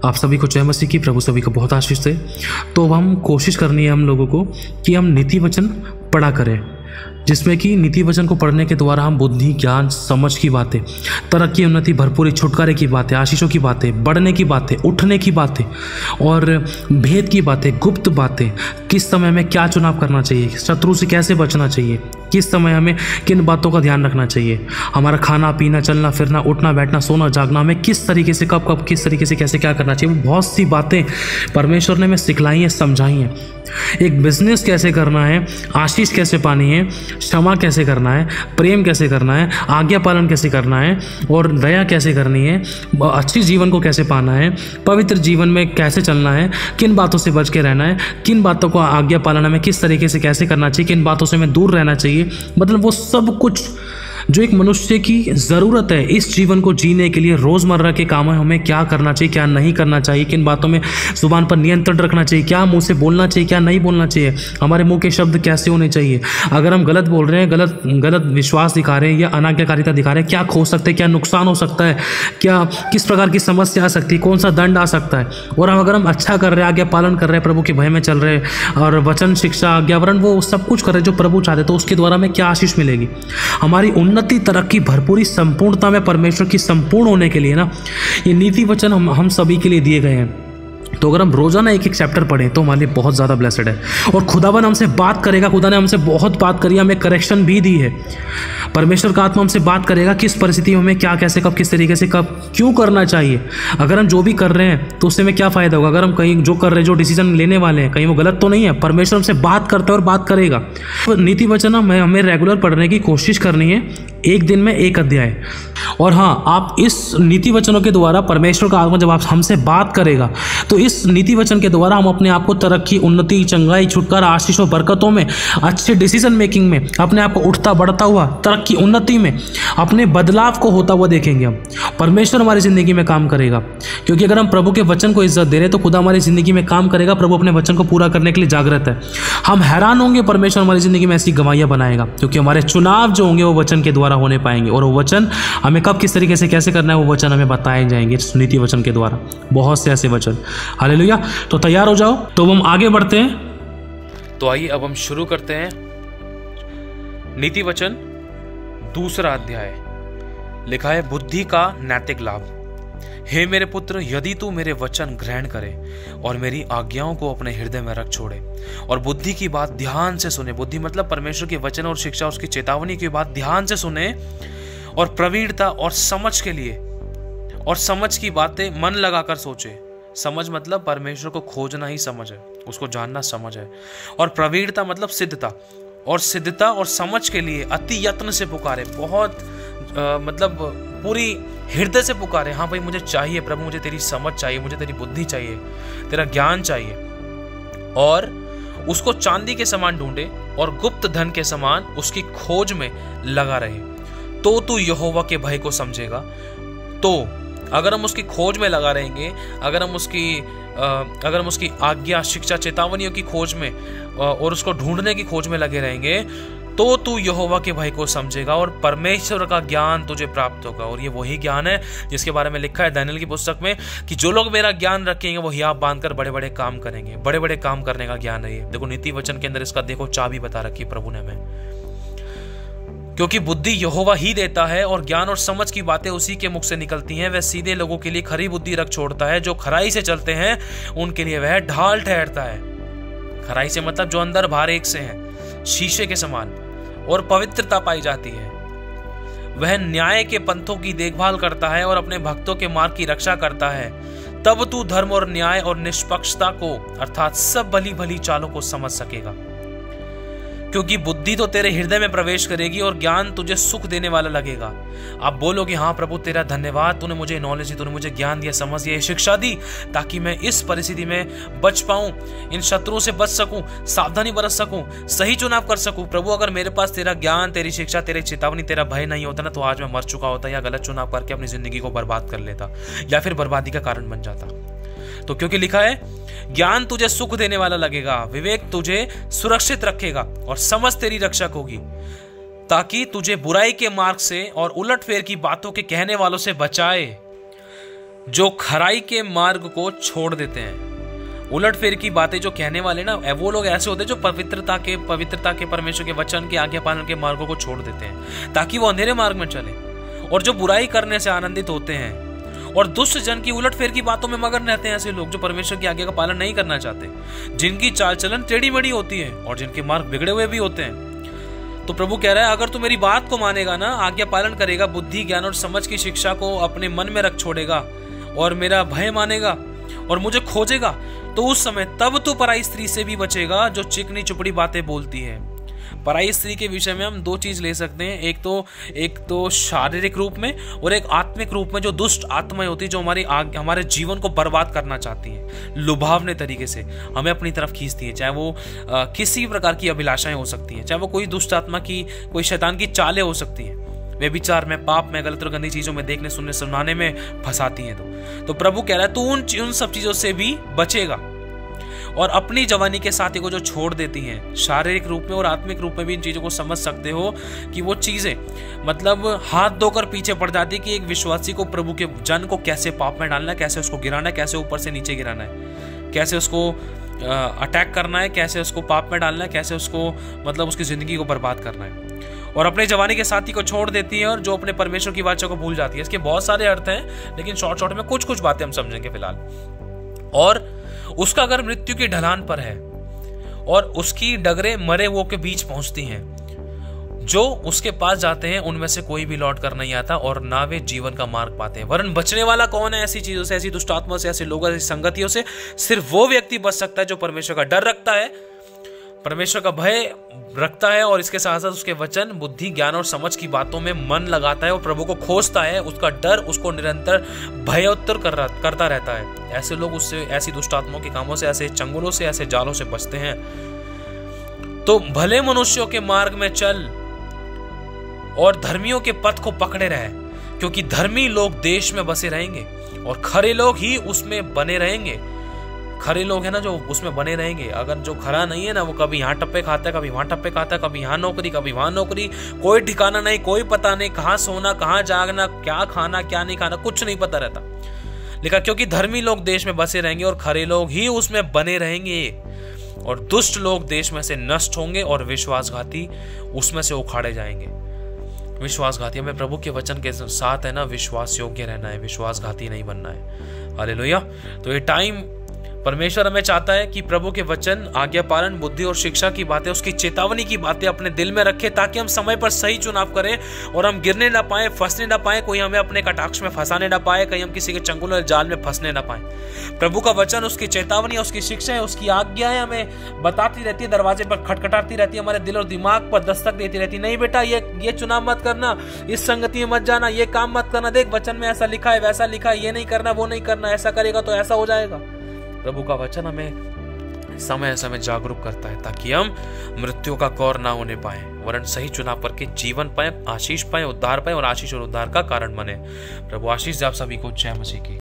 आप सभी को जय मसीह की। प्रभु सभी को बहुत आशीष दे। तो हम कोशिश करनी है हम लोगों को कि हम नीति वचन पढ़ा करें, जिसमें कि नीति वचन को पढ़ने के द्वारा हम बुद्धि, ज्ञान, समझ की बातें, तरक्की, उन्नति, भरपूरी, छुटकारे की बातें, आशीषों की बातें, बढ़ने की बातें, उठने की बातें और भेद की बातें, गुप्त बातें, किस समय में क्या चुनाव करना चाहिए, शत्रु से कैसे बचना चाहिए, किस समय हमें किन बातों का ध्यान रखना चाहिए, हमारा खाना पीना, चलना फिरना, उठना बैठना, सोना जागना, हमें किस तरीके से कब किस तरीके से कैसे क्या करना चाहिए। बहुत सी बातें परमेश्वर ने हमें सिखलाई हैं, समझाई हैं। एक बिजनेस कैसे करना है, आशीष कैसे पानी है, क्षमा कैसे करना है, प्रेम कैसे करना है, आज्ञा पालन कैसे करना है और दया कैसे करनी है, अच्छी जीवन को कैसे पाना है, पवित्र जीवन में कैसे चलना है, किन बातों से बच के रहना है, किन बातों को आज्ञा पालन हमें किस तरीके से कैसे करना चाहिए, किन बातों से हमें दूर रहना चाहिए। मतलब वो सब कुछ जो एक मनुष्य की ज़रूरत है इस जीवन को जीने के लिए, रोज़मर्रा के काम में हमें क्या करना चाहिए, क्या नहीं करना चाहिए, किन बातों में ज़ुबान पर नियंत्रण रखना चाहिए, क्या मुंह से बोलना चाहिए, क्या नहीं बोलना चाहिए, हमारे मुंह के शब्द कैसे होने चाहिए, अगर हम गलत बोल रहे हैं, गलत विश्वास दिखा रहे हैं या अनाज्ञाकारिता दिखा रहे हैं, क्या खो सकते हैं, क्या नुकसान हो सकता है, क्या किस प्रकार की समस्या आ सकती है, कौन सा दंड आ सकता है। और अगर हम अच्छा कर रहे हैं, आज्ञा पालन कर रहे हैं, प्रभु के भय में चल रहे हैं और वचन, शिक्षा, आज्ञावरण वो सब कुछ कर रहे हैं जो प्रभु चाहते, तो उसके द्वारा हमें क्या आशीष मिलेगी। हमारी उन्नति, तरक्की, भरपूरी, संपूर्णता में परमेश्वर की संपूर्ण होने के लिए ना ये नीति वचन हम सभी के लिए दिए गए हैं। तो अगर हम रोजाना एक एक चैप्टर पढ़ें तो हमारे लिए बहुत ज़्यादा ब्लेसड है। और खुदावन हमसे बात करेगा, खुदा ने हमसे बहुत बात करी, हमें करेक्शन भी दी है। परमेश्वर का आत्मा हमसे बात करेगा किस परिस्थिति में हमें क्या, कैसे, कब, किस तरीके से, कब, क्यों करना चाहिए। अगर हम जो भी कर रहे हैं तो उससे हमें क्या फ़ायदा होगा। अगर हम कहीं जो कर रहे हैं, जो डिसीजन लेने वाले हैं, कहीं वो गलत तो नहीं है। परमेश्वर हमसे बात करता है और बात करेगा। तो नीति वचन हमें रेगुलर पढ़ने की कोशिश करनी है, एक दिन में एक अध्याय। और हाँ, आप इस नीति वचनों के द्वारा परमेश्वर का आत्मा जब आप हमसे बात करेगा तो इस नीति वचन के द्वारा हम अपने आप को तरक्की, उन्नति, चंगाई, छुटकारा, आशीष और बरकतों में, अच्छे डिसीजन मेकिंग में, अपने आप को उठता बढ़ता हुआ तरक्की, उन्नति में, अपने बदलाव को होता हुआ देखेंगे हम। परमेश्वर हमारी ज़िंदगी में काम करेगा, क्योंकि अगर हम प्रभु के वचन को इज्जत दे रहे हैं तो खुदा हमारी ज़िंदगी में काम करेगा। प्रभु अपने वचन को पूरा करने के लिए जागृत है। हम हैरान होंगे, परमेश्वर हमारी ज़िंदगी में ऐसी गवाहियाँ बनाएगा, क्योंकि हमारे चुनाव जो होंगे वो वचन के द्वारा होने पाएंगे। और वो वचन हमें कब, किस तरीके से, कैसे करना है, वो वचन हमें बताए जाएंगे नीति वचन के द्वारा। बहुत से ऐसे वचन। हालेलुया। तो तैयार हो जाओ, तो हम आगे बढ़ते हैं। तो आइए अब हम शुरू करते हैं नीति वचन दूसरा अध्याय। लिखा है, बुद्धि का नैतिक लाभ। हे मेरे पुत्र, यदि तू मेरे वचन ग्रहण करे और मेरी आज्ञाओं को अपने हृदय में रख छोड़े और बुद्धि की बात ध्यान से सुने, बुद्धि मतलब परमेश्वर के वचन और शिक्षा, उसकी चेतावनी की बात ध्यान से सुने और प्रवीणता और समझ के लिए और समझ की बातें मन लगाकर सोचे। समझ मतलब परमेश्वर को खोजना ही समझ है, उसको जानना समझ है। और प्रवीणता मतलब सिद्धता, और सिद्धता और समझ के लिए अति यत्न से पुकारे, बहुत मतलब पूरी हृदय से पुकारे। हाँ भाई, मुझे चाहिए प्रभु, मुझे तेरी समझ चाहिए, मुझे तेरी बुद्धि चाहिए, तेरा ज्ञान चाहिए। और उसको चांदी के समान ढूंढे और गुप्त धन के समान उसकी खोज में लगा रहे, तो तू यहोवा के भय को समझेगा। तो अगर हम उसकी खोज में लगा रहेंगे, अगर हम उसकी आज्ञा, शिक्षा, चेतावनियों की खोज में और उसको ढूंढने की खोज में लगे रहेंगे, तो तू यहोवा के भय को समझेगा और परमेश्वर का ज्ञान तुझे प्राप्त होगा। और ये वही ज्ञान है जिसके बारे में लिखा है दानियेल की पुस्तक में कि जो लोग मेरा ज्ञान रखेंगे वो हियाव बांधकर बड़े बड़े काम करेंगे। बड़े बड़े काम करने का ज्ञान है ये। देखो नीति वचन के अंदर इसका देखो चाबी बता रखी प्रभु ने हमें, क्योंकि बुद्धि यहोवा ही देता है और ज्ञान और समझ की बातें उसी के मुख से निकलती हैं। वह सीधे लोगों के लिए खरी बुद्धि रख छोड़ता है, जो खराई से चलते हैं उनके लिए वह ढाल ठहरता है। खराई से मतलब जो अंदर बाहर एक से है, शीशे के समान, और पवित्रता पाई जाती है। वह न्याय के पंथों की देखभाल करता है और अपने भक्तों के मार्ग की रक्षा करता है। तब तू धर्म और न्याय और निष्पक्षता को, अर्थात सब भली भली चालों को समझ सकेगा, क्योंकि बुद्धि तो तेरे हृदय में प्रवेश करेगी और ज्ञान तुझे सुख देने वाला लगेगा। आप बोलोगे, हाँ प्रभु तेरा धन्यवाद, तूने मुझे नॉलेज दी, तूने मुझे ज्ञान दिया, समझ दिया, शिक्षा दी, ताकि मैं इस परिस्थिति में बच पाऊं, इन शत्रुओं से बच सकूं, सावधानी बरत सकूं, सही चुनाव कर सकूं। प्रभु अगर मेरे पास तेरा ज्ञान, तेरी शिक्षा, तेरी चेतावनी, तेरा भय नहीं होता ना, तो आज मैं मर चुका होता या गलत चुनाव करके अपनी जिंदगी को बर्बाद कर लेता या फिर बर्बादी का कारण बन जाता। तो क्योंकि लिखा है, ज्ञान तुझे सुख देने वाला लगेगा, विवेक तुझे सुरक्षित रखेगा और समझ तेरी रक्षक होगी, ताकि तुझे बुराई के मार्ग से और उलटफेर की बातों के कहने वालों से बचाए। जो खराई के मार्ग को छोड़ देते हैं। उलट फेर की बातें जो कहने वाले ना, वो लोग ऐसे होते हैं जो पवित्रता के परमेश्वर के वचन के आज्ञा पालन के मार्गों को छोड़ देते हैं ताकि वो अंधेरे मार्ग में चले, और जो बुराई करने से आनंदित होते हैं और दुष्ट जन की उलट फेर की बातों में मगन रहते हैं। ऐसे लोग जो परमेश्वर की आज्ञा का पालन नहीं करना चाहते, जिनकी चाल चलन टेढ़ी मेढ़ी होती है और जिनके मार्ग बिगड़े हुए भी होते हैं। तो प्रभु कह रहा है, अगर तू मेरी बात को मानेगा ना, आज्ञा पालन करेगा, बुद्धि ज्ञान और समझ की शिक्षा को अपने मन में रख छोड़ेगा और मेरा भय मानेगा और मुझे खोजेगा, तो उस समय तब तू पराई स्त्री से भी बचेगा जो चिकनी चुपड़ी बातें बोलती है। पराई स्त्री के विषय में हम दो चीज ले सकते हैं, एक तो शारीरिक रूप में और एक आत्मिक रूप में, जो दुष्ट आत्माएं होती है जो हमारे जीवन को बर्बाद करना चाहती हैं, लुभावने तरीके से हमें अपनी तरफ खींचती है। चाहे वो किसी प्रकार की अभिलाषाएं हो सकती हैं, चाहे वो कोई दुष्ट आत्मा की, कोई शैतान की चालें हो सकती हैं, वे विचार में, पाप में, गलत और गंदी चीजों में, देखने सुनने सुनाने में फंसाती हैं। तो प्रभु कह रहा है, तू उन सब चीजों से भी बचेगा और अपनी जवानी के साथी को जो छोड़ देती हैं, शारीरिक रूप में और आत्मिक रूप में भी इन चीजों को समझ सकते हो कि वो चीजें मतलब हाथ धोकर पीछे पड़ जाती है कि एक विश्वासी को प्रभु के जन को कैसे पाप में डालना है, कैसे उसको गिराना है, कैसे ऊपर से नीचे गिराना है, कैसे उसको अटैक करना है, कैसे उसको पाप में डालना है, कैसे उसको मतलब उसकी जिंदगी को बर्बाद करना है, और अपने जवानी के साथी को छोड़ देती है और जो अपने परमेश्वर की बातों को भूल जाती है। इसके बहुत सारे अर्थ हैं, लेकिन शॉर्ट में कुछ बातें हम समझेंगे फिलहाल। और उसका घर मृत्यु की ढलान पर है और उसकी डगरे मरे हुओं के बीच पहुंचती हैं। जो उसके पास जाते हैं उनमें से कोई भी लौट कर नहीं आता और ना वे जीवन का मार्ग पाते हैं। वरन बचने वाला कौन है ऐसी चीजों से, ऐसी दुष्ट आत्मा से, ऐसे लोगों, ऐसी संगतियों से? सिर्फ वो व्यक्ति बच सकता है जो परमेश्वर का डर रखता है, परमेश्वर का भय रखता है और इसके साथ साथ उसके वचन, बुद्धि, ज्ञान और समझ की बातों में मन लगाता है और प्रभु को खोजता है। उसका डर उसको निरंतर भयोत्तर करता रहता है। ऐसे लोग उससे, ऐसी दुष्ट आत्माओं के कामों से, ऐसे चंगुलों से, ऐसे जालों से बचते हैं। तो भले मनुष्यों के मार्ग में चल और धर्मियों के पथ को पकड़े रहे, क्योंकि धर्मी लोग देश में बसे रहेंगे और खरे लोग ही उसमें बने रहेंगे। खरे लोग है ना जो उसमें बने रहेंगे। अगर जो खरा नहीं है ना, वो कभी यहाँ टप्पे खाता है, कभी वहां टप्पे खाता है, कभी यहाँ नौकरी, कभी वहां नौकरी, कोई ठिकाना नहीं, कोई पता नहीं, कहाँ सोना, कहाँ जागना, क्या खाना, क्या नहीं खाना, कुछ नहीं पता रहता। लेकिन क्योंकि धर्मी लोग देश में बसे रहेंगे और खरे लोग ही उसमें बने रहेंगे, और दुष्ट लोग देश में से नष्ट होंगे और विश्वासघाती उसमें से उखाड़े जाएंगे। विश्वासघाती, हमें प्रभु के वचन के साथ है ना विश्वास योग्य रहना है, विश्वासघाती नहीं बनना है। हालेलुया। तो ये टाइम परमेश्वर हमें चाहता है कि प्रभु के वचन, आज्ञा पालन, बुद्धि और शिक्षा की बातें, उसकी चेतावनी की बातें अपने दिल में रखें, ताकि हम समय पर सही चुनाव करें और हम गिरने ना पाए, फंसने ना पाए, कोई हमें अपने कटाक्ष में फंसाने ना पाए, कहीं हम किसी के चंगुल और जाल में फंसने ना पाए। प्रभु का वचन, उसकी चेतावनी, उसकी शिक्षा है, उसकी आज्ञाएं हमें बताती रहती है, दरवाजे पर खटखटाती रहती है, हमारे दिल और दिमाग पर दस्तक देती रहती है। नहीं बेटा, ये चुनाव मत करना, इस संगति में मत जाना, ये काम मत करना, देख वचन में ऐसा लिखा है, वैसा लिखा है, ये नहीं करना, वो नहीं करना, ऐसा करेगा तो ऐसा हो जाएगा। प्रभु का वचन हमें समय समय जागरूक करता है ताकि हम मृत्यु का कौर ना होने पाए, वरन सही चुनाव करके जीवन पाए, आशीष पाए, उद्धार पाए और आशीष और उद्धार का कारण बने। प्रभु आशीष दे आप सभी को। जय मसीह की।